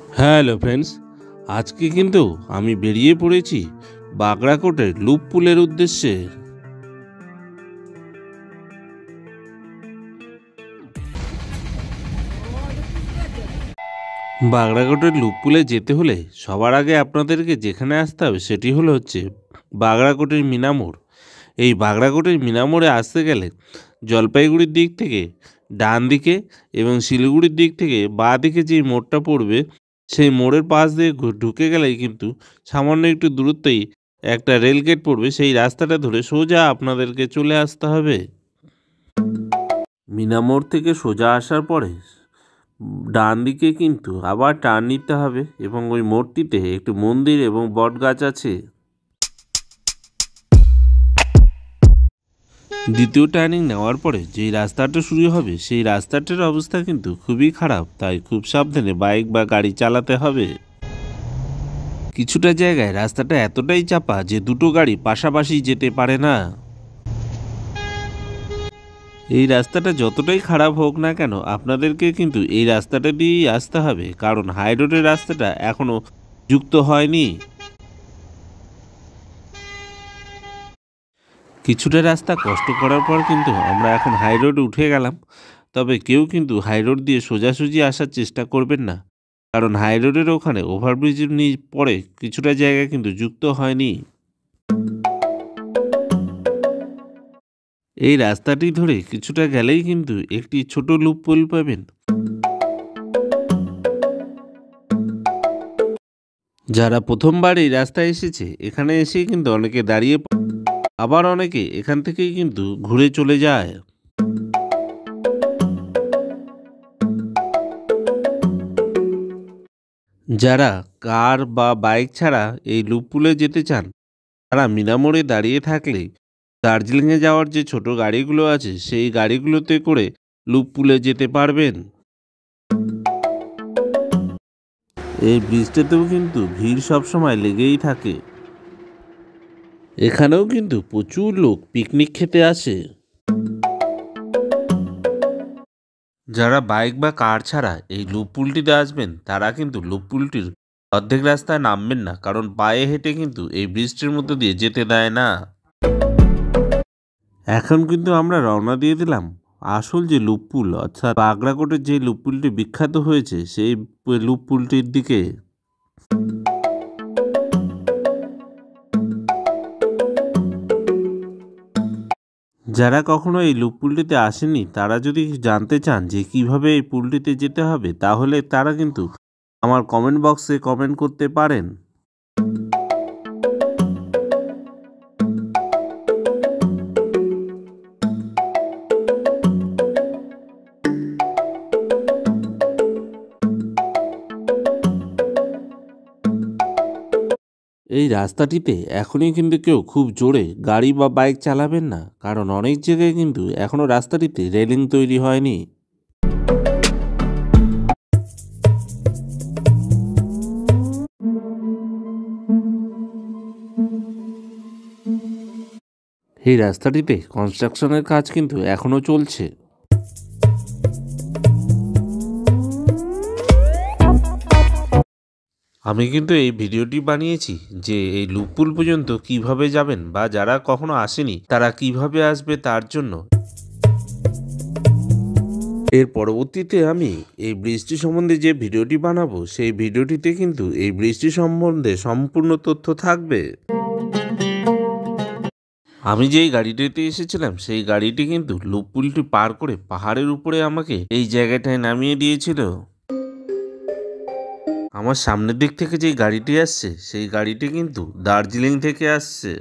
Hello friends, আজকে কিন্তু আমি বেরিয়ে পড়েছি বাগড়াকোটের লুপ পুলের উদ্দেশ্যে। বাগড়াকোটের লুপ পুলে যেতে হলে সবার আগে আপনাদেরকে যেখানে আসতে হবে সেটি হচ্ছে বাগড়াকোটের মিনামোড়। এই বাগড়াকোটের মিনামোড়ে আসতে গেলে জলপাইগুড়ির দিক থেকে ডান দিকে এবং শিলিগুড়ির দিক থেকে বাঁ দিকে যেই মোড়টা পড়বে সেই মোড়ের পাশ দিয়ে ঢুকে গেলেই কিন্তু সামান্য একটু দূরত্বেই একটা রেলগেট পড়বে। সেই রাস্তাটা ধরে সোজা আপনাদেরকে চলে আসতে হবে। মিনামোড় থেকে সোজা আসার পরে ডান দিকে কিন্তু আবার টার্ন নিতে হবে এবং ওই মোড়টিতে একটি মন্দির এবং বটগাছ আছে। দ্বিতীয় টার্নিং নেওয়ার পরে যেই রাস্তাটা শুরু হবে সেই রাস্তাটার অবস্থা কিন্তু খুবই খারাপ, তাই খুব সাবধানে বাইক বা গাড়ি চালাতে হবে। কিছুটা জায়গায় রাস্তাটা এতটাই চাপা যে দুটো গাড়ি পাশাপাশি যেতে পারে না। এই রাস্তাটা যতটাই খারাপ হোক না কেন আপনাদেরকে কিন্তু এই রাস্তাটা দিয়েই আসতে হবে, কারণ হাই রোডের রাস্তাটা এখনো যুক্ত হয়নি। কিছুটা রাস্তা কষ্ট করার পর কিন্তু আমরা এখন হাই রোডে উঠে গেলাম। তবে কেউ কিন্তু হাই রোড দিয়ে সোজাসুজি আসার চেষ্টা করবেন না, কারণ হাই রোডের ওখানে ওভারব্রিজের পরে কিছুটা জায়গা কিন্তু যুক্ত হয়নি। এই রাস্তাটি ধরে কিছুটা গেলেই কিন্তু একটি ছোট লুপ পুল পাবেন। যারা প্রথমবার এই রাস্তায় এসেছে এখানে এসেই কিন্তু অনেকে দাঁড়িয়ে, আবার অনেকে এখান থেকেই কিন্তু ঘুরে চলে যায়। যারা কার বা বাইক ছাড়া এই লুপ পুলে যেতে চান তারা মিনামোড়ে দাঁড়িয়ে থাকলে দার্জিলিংয়ে যাওয়ার যে ছোট গাড়িগুলো আছে সেই গাড়িগুলোতে করে লুপ পুলে যেতে পারবেন। এই ব্রিজটাতেও কিন্তু ভিড় সবসময় লেগেই থাকে। এখানেও কিন্তু প্রচুর লোক পিকনিক খেতে আসে। যারা বাইক বা কার ছাড়া এই লুপ পুলটিতে আসবেন তারা কিন্তু লুপ পুলটির অর্ধেক রাস্তায় নামবেন না, কারণ পায়ে হেঁটে কিন্তু এই ব্রিজটির মধ্যে দিয়ে যেতে দেয় না। এখন কিন্তু আমরা রওনা দিয়ে দিলাম আসল যে লুপ পুল অর্থাৎ বাগড়াকোটের যে লুপ পুলটি বিখ্যাত হয়েছে সেই লুপ পুলটির দিকে। যারা কখনো এই লুপ পুলটিতে আসেনি তারা যদি জানতে চান যে কিভাবে এই পুলটিতে যেতে হবে তাহলে তারা কিন্তু আমার কমেন্ট বক্সে কমেন্ট করতে পারেন। এই রাস্তাটিতে এখনই কিন্তু কেউ খুব জোরে গাড়ি বা বাইক চালাবেন না, কারণ অনেক জায়গায় কিন্তু এখনও রাস্তাটিতে রেলিং তৈরি হয়নি। এই রাস্তাটিতে কনস্ট্রাকশনের কাজ কিন্তু এখনও চলছে। আমি কিন্তু এই ভিডিওটি বানিয়েছি যে এই লুপ পুল পর্যন্ত কিভাবে যাবেন বা যারা কখনো আসেনি তারা কিভাবে আসবে তার জন্য। এর পরবর্তীতে আমি এই ব্রিজটি সম্বন্ধে যে ভিডিওটি বানাবো সেই ভিডিওটিতে কিন্তু এই ব্রিজটি সম্বন্ধে সম্পূর্ণ তথ্য থাকবে। আমি যেই গাড়িটিতে এসেছিলাম সেই গাড়িটি কিন্তু লুপ পুলটি পার করে পাহাড়ের উপরে আমাকে এই জায়গাটায় নামিয়ে দিয়েছিল। আমার সামনের দিক থেকে যেই গাড়িটি আসছে সেই গাড়িটি কিন্তু দার্জিলিং থেকে আসছে।